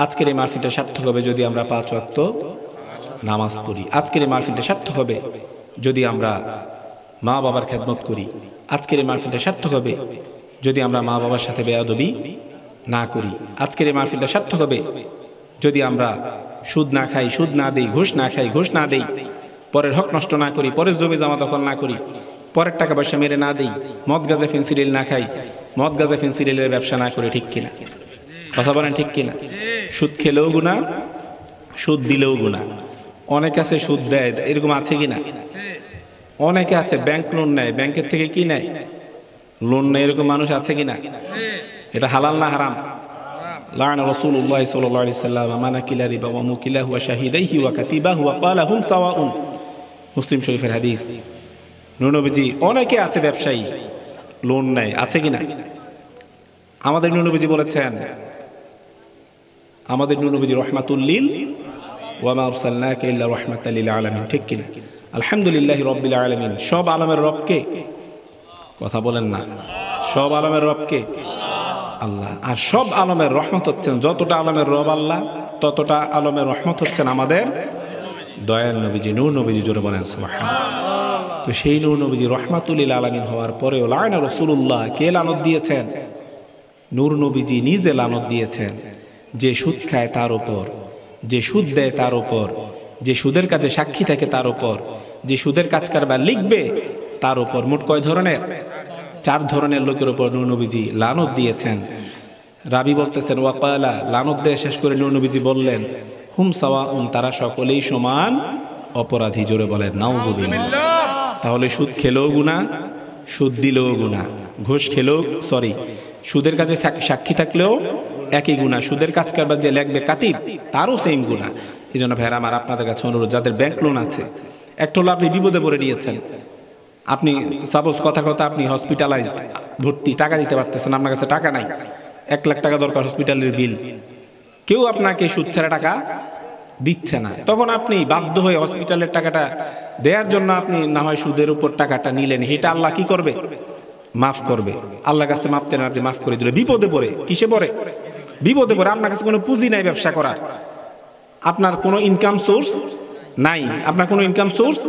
আজকের এই মাহফিলটা সার্থক হবে যদি আমরা 5 ওয়াক্ত নামাজ পড়ি। আজকের এই মাহফিলটা সার্থক হবে যদি আমরা মা বাবার খেদমত করি। আজকের এই মাহফিলটা সার্থক হবে যদি আমরা মা বাবার সাথে বেয়াদবি না করি। আজকের এই মাহফিলটা সার্থক হবে যদি আমরা সুদ না খাই, সুদ না দেই, ঘুষ না খাই, ঘুষ না দেই, পরের হক নষ্ট না করি, পরের জমি জমা দখল না করি, পরের টাকা পয়সা মেরে না দেই, মদ গাঁজা ফেন্সিডিল না খাই, মদ গাঁজা ফেন্সিডিলের ব্যবসা না করি, ঠিক কিনা? কথা বলেন, ঠিক কিনা? সুদ খেলেও গুনাহ, সুদ দিলেও গুনাহ। অনেকে আছে সুদ দেয়, এরকম আছে কিনা? অনেকে আছে ব্যাংক লোন নেয়, ব্যাংকের থেকে কি নেয়? লোন নেয়, এরকম মানুষ আছে কিনা? এটা হালাল না হারাম? লাআনা রাসূলুল্লাহ সাল্লাল্লাহু আলাইহি ওয়াসাল্লাম মান আকিলা রিবা ওয়া মুকিলাহু ওয়া শাহিদাইহি ওয়া কাতিবাহু ওয়া ক্বালা হুম সাওয়াউন। মুসলিম শরীফের হাদিস। নবীজি অনেকে আছে ব্যবসায়ী, লোন নেয়, আছে কিনা? আমাদের নবীজি বলেছেন, আমাদের নবীজি রাহমাতুল লিল ওয়া মা আরসালনাকা ইল্লা রাহমাতাল লিল আলামিন, ঠিক কিনা? আলহামদুলিল্লাহি রাব্বিল আলামিন। সব আলমের রব কে? কথা বলেন না। সব আলমের রব কে? আল্লাহ। আর সব আলমের রহমত হচ্ছেন, যতটা আলমের রব আল্লাহ ততটা আলমের রহমত হচ্ছেন আমাদের দয়াল নবীজি, নূর নবীজি। জোরে বলেন সুবহানাল্লাহ। তো সেই নূর নবীজি রাহমাতুল লিল আলামিন হওয়ার পরেও লাআনা রাসূলুল্লাহ, কে লানত দিয়েছেন? নূর নবীজি নিজে লানত দিয়েছেন। যে সুদ খায় তার উপর, যে সুদ দেয় তার উপর, যে সুদের কাজে সাক্ষী থাকে তার উপর, যে সুদের কাজ কারবার লিখবে তার উপর, মোট কয় ধরনের? 4 ধরনের লোকের উপর নূর নবীজি লানত দিয়েছেন। রাবি বলতেছেন ওয়াকালা, লানত দিয়ে শেষ করে নূর নবীজি বললেন হুম সাওয়াউন, তারা সকলেই সমান অপরাধী। জোরে বলেন নাউযুবিল্লাহ। তাহলে সুদ খেলেও গুনাহ, সুদ দিলেও গুনাহ, ঘুষ খেলেও সুদের কাছে সাক্ষী থাকলেও একই গুনাহ, সুদের কাজ কারবার যে লেখবে কাতিব তারও সেম গুনাহ। এই জন্য ভাইরা আমার, আপনাদের কাছে অনুরোধ, যাদের ব্যাংক লোন আছে, একটা হলো আপনি বিপদে পড়ে নিয়েছেন, আপনি সাপোজ কথা আপনি হসপিটালাইজড, ভর্তি, টাকা দিতে পারতেছেন, আপনার কাছে টাকা নাই, 1 লাখ টাকা দরকার হসপিটালের বিল, কেউ আপনাকে সুদ ছাড়া টাকা দিচ্ছে না, তখন আপনি বাধ্য হয়ে হসপিটালের টাকাটা দেওয়ার জন্য আপনি না হয় সুদের উপর টাকাটা নিলেন, সেটা আল্লাহ কি করবে? মাফ করবে। আল্লাহর কাছে মাফ চান, আপনি মাফ করে দিলে। বিপদে পড়ে, কিসে পড়ে? বিপদে পড়ে, আপনার কাছে কোনো পুঁজি নাই ব্যবসা করার, আপনার কোনো ইনকাম সোর্স নাই, আপনার কোনো ইনকাম সোর্স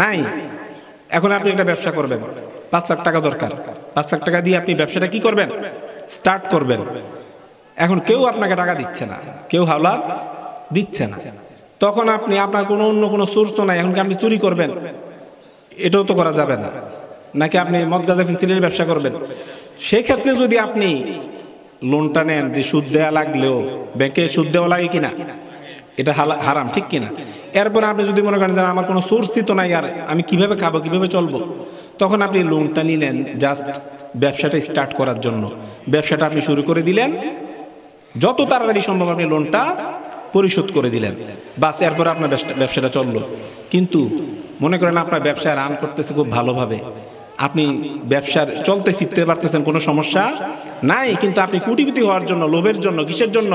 নাই। এখন আপনি একটা ব্যবসা করবেন, 5 লাখ টাকা দরকার, 5 লাখ টাকা দিয়ে আপনি ব্যবসাটা কি করবেন? স্টার্ট করবেন। এখন কেউ আপনাকে টাকা দিচ্ছে না, কেউ হাওলাত দিচ্ছে না, তখন আপনি, আপনার কোনো অন্য কোনো সোর্স তো নাই, এখন কি আপনি চুরি করবেন? এটাও তো করা যাবে না। নাকি আপনি মদ গাঁজা ফেন্সিডিলের ব্যবসা করবেন? সেক্ষেত্রে যদি আপনি লোনটা নেন, যে সুদ দেওয়া লাগলেও, ব্যাংকে সুদ দেওয়া লাগে কিনা, এটা হারাম, ঠিক কিনা? এরপরে আপনি যদি মনে করেন যে আমার কোনো সোর্সই তো নাই, আর আমি কিভাবে খাবো, কিভাবে চলবো, তখন আপনি লোনটা নিলেন জাস্ট ব্যবসাটা স্টার্ট করার জন্য, ব্যবসাটা আপনি শুরু করে দিলেন, যত তাড়াতাড়ি সম্ভব আপনি লোনটা পরিশোধ করে দিলেন, বাস, এরপরে আপনার ব্যবসাটা চললো। কিন্তু মনে করেন আপনার ব্যবসা রান করতেছে খুব ভালোভাবে, আপনি ব্যবসার চলতে ফিরতে পারতেছেন, কোনো সমস্যা নাই, কিন্তু আপনি কোটিপতি হওয়ার জন্য, লোভের জন্য, কিসের জন্য?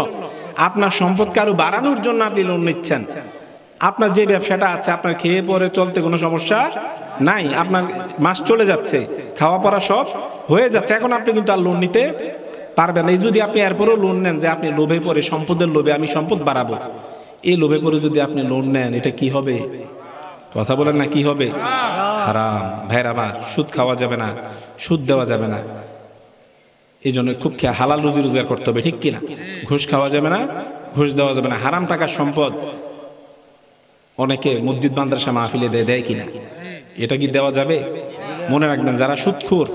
আপনার সম্পদকে আরো বাড়ানোর জন্য আপনি লোন নিচ্ছেন। আপনার যে ব্যবসাটা আছে, আপনার খেয়ে পরে চলতে কোনো সমস্যা নাই, আপনার মাস চলে যাচ্ছে, খাওয়া পড়া সব হয়ে যাচ্ছে, এখন আপনি কিন্তু আর লোন নিতে পারবেন না। এই যদি আপনি এরপরেও লোন নেন, যে আপনি লোভে পড়ে, সম্পদের লোভে আমি সম্পদ বাড়াবো, এই লোভে পড়ে যদি আপনি লোন নেন, এটা কি হবে? কথা বলেন না, কি হবে? হারাম। ভাইরা আমার, সুদ খাওয়া যাবে না, সুদ দেওয়া যাবে না, এই জন্য খুব হালাল রুজি রোজগার করতে হবে, ঠিক কিনা? ঘুষ খাওয়া যাবে না, ঘুষ দেওয়া যাবে না। হারাম টাকার সম্পদ অনেকে মসজিদ মাদ্রাসা মাহফিলে দেয় কিনা, এটা কি দেওয়া যাবে? মনে রাখবেন, যারা সুদখোর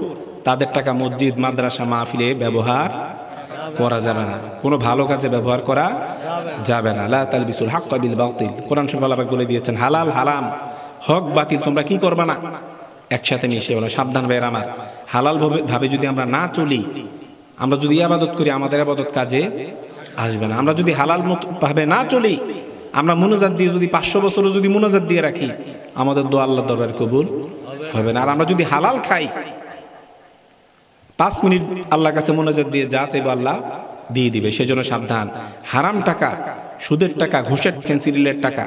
তাদের টাকা মসজিদ মাদ্রাসা মাহফিলে ব্যবহার করা যাবে না, কোনো ভালো কাজে ব্যবহার করা যাবে না। লা তালবিসুল হাক্কা বিল বাতিল, কোরআন শরীফে আল্লাহ পাক বলে দিয়েছেন, হালাল হারাম, হক বাতিল তোমরা কি করবে না, একসাথে মিশে বলো। সাবধান ভাইয়ের আমার, হালাল ভাবে যদি আমরা না চলি, আমরা যদি ইবাদত করি, আমাদের ইবাদত কাজে আসবে না। আমরা যদি হালাল ভাবে না চলি, আমরা মুনাজাত দিয়ে যদি 500 বছরও যদি মুনাজাত দিয়ে রাখি, আমাদের দোয়া আল্লাহর দরবারে কবুল হবে না। আর আমরা যদি হালাল খাই, 5 মিনিট আল্লাহর কাছে মুনাজাত দিয়ে যা চাইবো আল্লাহ দিয়ে দিবে। সেজন্য সাবধান। হারাম টাকা, সুদের টাকা, ঘুষের ফেন্সিডিলের টাকা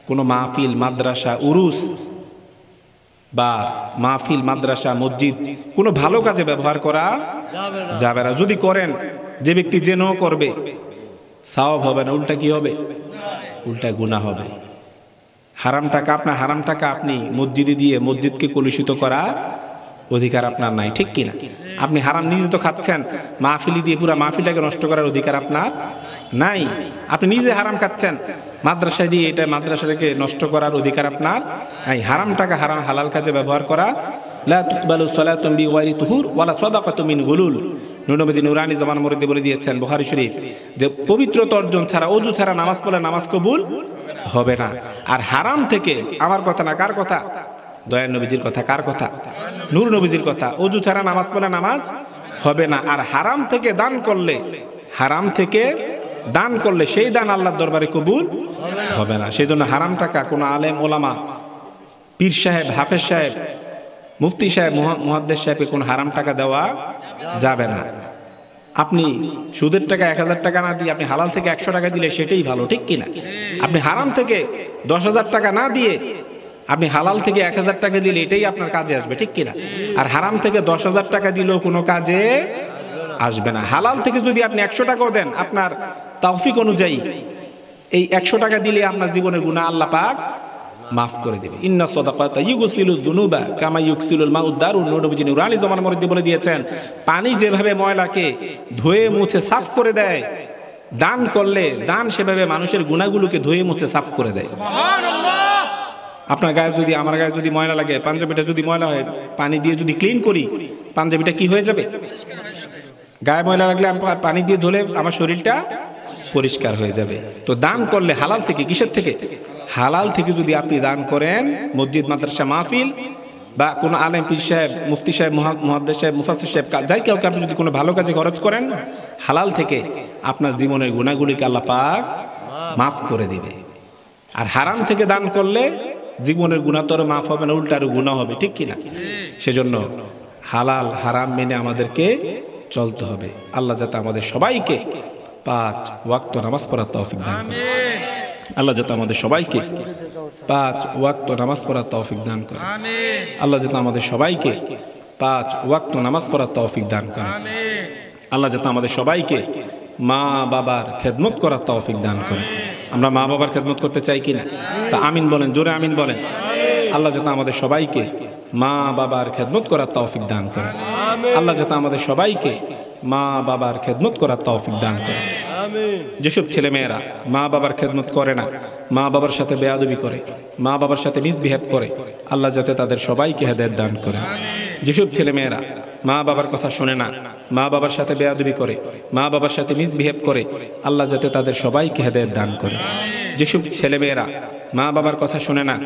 কোনো মাহফিল, মাদ্রাসা, উরুস বা মাহফিল, মাদ্রাসা, মসজিদ কোনো ভালো কাজে ব্যবহার করা যাবে না। যদি করেন, যে ব্যক্তি যেন করবে, সওয়াব হবে না, উল্টা কি হবে? উল্টা গুনাহ হবে। হারাম টাকা, আপনার হারাম টাকা আপনি মসজিদে দিয়ে মসজিদকে কলুষিত করা অধিকার আপনার নাই, ঠিক কিনা? আপনি হারাম নিজে তো খাচ্ছেন, মাহফিলি দিয়ে পুরো মাহফিলটাকে নষ্ট করার অধিকার আপনার নাই। আপনি নিজে হারাম খাচ্ছেন, মাদ্রাসায় দিয়ে এটা মাদ্রাসাটাকে নষ্ট করার অধিকার আপনার নাই। হারাম টাকা হারাম হালাল কাজে ব্যবহার করা। লা তুকবালু সালাতুন বিগাইরি তুহুর ওয়ালা সাদাকাতুন মিন গুলুল। নবীজি নুরানি জবান মধ্যে বলে দিয়েছেন বুখারী শরীফ, যে পবিত্রতা অর্জন ছাড়া, ওযু ছাড়া নামাজ পড়লে নামাজ কবুল হবে না। আর হারাম থেকে, আমার কথা না, কার কথা? দয়ার নবীজির কথা। কার কথা? নূর নবীজির কথা। ওযু ছাড়া নামাজ পড়লে নামাজ হবে না। আর হারাম থেকে দান করলে, হারাম থেকে দান করলে সেই দান আল্লাহর দরবারে কবুল হবে না। সেই জন্য হারাম টাকা কোনো আলেম, ওলামা, পীর সাহেব, হাফেজ সাহেব, মুফতি সাহেব, মুহাদ্দিস সাহেবকে কোনো হারাম টাকা দেওয়া যাবে না। আপনি সুদের টাকা 1000 টাকা না দিয়ে আপনি হালাল থেকে 100 টাকা দিলে সেটাই ভালো, ঠিক কিনা? আপনি হারাম থেকে 10,000 টাকা না দিয়ে আপনি হালাল থেকে 1000 টাকা দিলে এটাই আপনার কাজে আসবে, ঠিক কিনা? আর হারাম থেকে 10,000 টাকা দিলেও কোনো কাজে আসবে না। হালাল থেকে যদি আপনি 100 টাকাও দেন, আপনার তৌফিক অনুযায়ী এই 100 টাকা দিলে আপনার জীবনের গুনাহ আল্লাহ পাক মাফ করে দিবে। ইন্না সাদাকাতা ইউগসিলুজ যুনুবা কামা ইউগসিলুল মাউদ দারুন। নবীজি নুরানি জমানার মধ্যে বলে দিয়েছেন, পানি যেভাবে ময়লাকে ধুয়ে মুছে সাফ করে দেয়, দান করলে দান সেভাবে মানুষের গুনাহগুলোকে ধুয়ে মুছে সাফ করে দেয়। সুবহানাল্লাহ। আপনার গায়ে যদি, আমার গায়ে যদি ময়লা লাগে, পাঞ্জাবিটা যদি ময়লা হয়, পানি দিয়ে যদি ক্লিন করি, পাঞ্জাবিটা কি হয়ে যাবে? গায়ে ময়লা লাগলে আমি পানি দিয়ে ধুলে আমার শরীরটা পরিষ্কার হয়ে যাবে। তো দান করলে হালাল থেকে, কিসের থেকে? হালাল থেকে যদি আপনি দান করেন, মসজিদ, মাদ্রাসা, মাহফিল বা কোনো আলেম, পীর সাহেব, মুফতি সাহেব, মুহাদ্দিস সাহেব, মুফাসসির সাহেব, যাই কাউকে আপনি যদি কোনো ভালো কাজে খরচ করেন হালাল থেকে, আপনার জীবনের গুনাহগুলিকে আল্লাহ পাক মাফ করে দিবে। আর হারাম থেকে দান করলে জীবনের গুনাহ তো মাফ হবে না, উল্টা আরো গুনাহ হবে, ঠিক কিনা? সেজন্য হালাল হারাম মেনে আমাদেরকে চলতে হবে। আল্লাহ যাতে আমাদের সবাইকে 5 ওয়াক্ত নামাজ পড়ার তৌফিক দান করেন। আল্লাহ যাতে আমাদের সবাইকে 5 ওয়াক্ত নামাজ পড়ার তৌফিক দান করেন। আল্লাহ যাতে আমাদের সবাইকে 5 ওয়াক্ত নামাজ পড়ার তৌফিক দান করেন। আল্লাহ যাতে আমাদের সবাইকে মা বাবার খেদমত করার তৌফিক দান করেন। আমরা মা বাবার খেদমত করতে চাই কিনা? তা আমিন বলেন, জোরে আমিন বলেন। আল্লাহ যাতে আমাদের সবাইকে মা বাবার খেদমত করার তৌফিক দান করেন। আল্লাহ যাতে আমাদের সবাইকে মা বাবার খেদমত করার তৌফিক দান করেন। যেসব ছেলে মেয়েরা মা বাবার খেদমত করে না, মা বাবার সাথে বেয়াদবি করে, মা বাবার সাথে মিসবিহেভ করে, আল্লাহ যাতে তাদের সবাইকে হেদায়েত দান করেন। যেসব ছেলে মেয়েরা মা বাবার কথা শোনে না, মা বাবার সাথে বেয়াদবি করে, মা বাবার সাথে মিসবিহেভ করে, আল্লাহ যাতে তাদের সবাইকে হেদায়েত দান করেন। যেসব ছেলে মেয়েরা মা বাবার কথা শোনে না,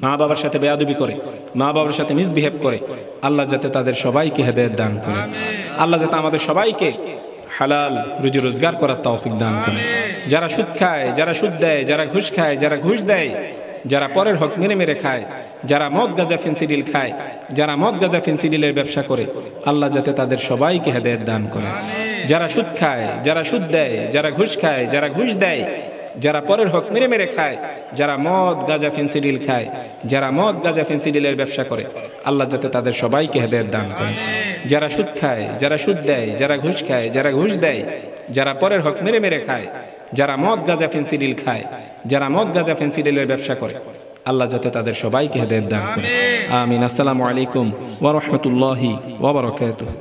মা বাবার সাথে বেয়াদবি করে, মা বাবার সাথে মিসবিহেভ করে, আল্লাহ যাতে তাদের সবাইকে হেদায়েত দান করেন। আল্লাহ যাতে আমাদের সবাইকে হালাল রুজি রোজগার করার তৌফিক দান করেন। যারা সুদ খায়, যারা সুদ দেয়, যারা ঘুষ খায়, যারা ঘুষ দেয়, যারা পরের হক মেরে মেরে খায়, যারা মদ গাঁজা ফেন্সিডিল খায়, যারা মদ গাঁজা ফেন্সিডিলের ব্যবসা করে, আল্লাহ যাতে তাদের সবাইকে হেদায়েত দান করেন। যারা সুদ খায়, যারা সুদ দেয়, যারা ঘুষ খায়, যারা ঘুষ দেয়, যারা পরের হক মেরে মেরে খায়, যারা মদ গাঁজা ফেন্সিডিল খায়, যারা মদ গাঁজা ফেন্সিডিলের ব্যবসা করে, আল্লাহ যাতে তাদের সবাইকে হেদায়েত দান করেন। যারা সুদ খায়, যারা সুদ দেয়, যারা ঘুষ খায়, যারা ঘুষ দেয়, যারা পরের হক মেরে মেরে খায়, যারা মদ গাঁজা ফেন্সিডিল খায়, যারা মদ গাঁজা ফেন্সিডিলের ব্যবসা করে, আল্লাহ যাতে তাদের সবাইকে হেদায়েত দান করেন। আমিন। আসসালামু আলাইকুম ওয়া রাহমাতুল্লাহি ওয়া বারাকাতুহু।